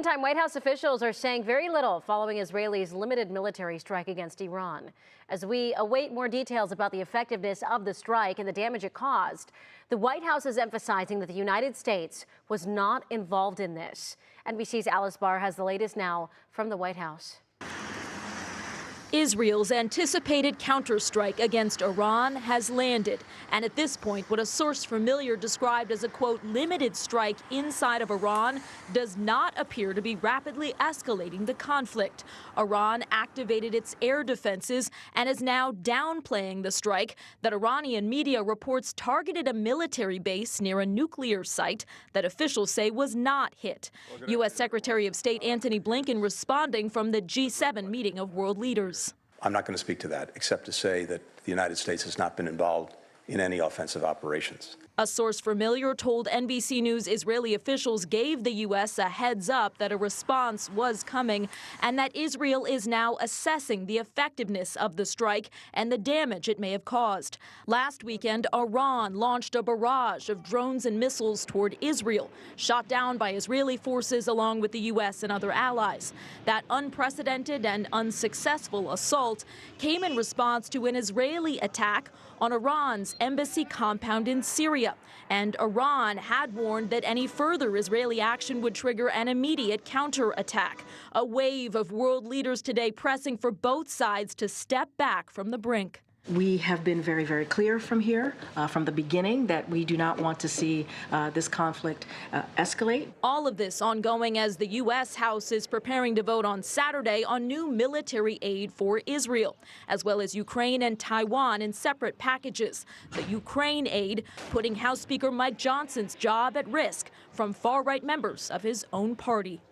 Meantime, White House officials are saying very little following Israel's limited military strike against Iran. As we await more details about the effectiveness of the strike and the damage it caused, the White House is emphasizing that the United States was not involved in this. NBC's Alice Barr has the latest now from the White House. Israel's anticipated counterstrike against Iran has landed. And at this point, what a source familiar described as a, quote, limited strike inside of Iran does not appear to be rapidly escalating the conflict. Iran activated its air defenses and is now downplaying the strike that Iranian media reports targeted a military base near a nuclear site that officials say was not hit. U.S. Secretary of State Antony Blinken responding from the G7 meeting of world leaders. I'm not going to speak to that, except to say that the United States has not been involved in any offensive operations. A source familiar told NBC News Israeli officials gave the U.S. a heads up that a response was coming and that Israel is now assessing the effectiveness of the strike and the damage it may have caused. Last weekend, Iran launched a barrage of drones and missiles toward Israel, shot down by Israeli forces along with the U.S. and other allies. That unprecedented and unsuccessful assault came in response to an Israeli attack on Iran's embassy compound in Syria. And Iran had warned that any further Israeli action would trigger an immediate counterattack. A wave of world leaders today pressing for both sides to step back from the brink. We have been very, very clear from here, from the beginning, that we do not want to see this conflict escalate. All of this ongoing as the U.S. House is preparing to vote on Saturday on new military aid for Israel, as well as Ukraine and Taiwan in separate packages. The Ukraine aid putting House Speaker Mike Johnson's job at risk from far-right members of his own party.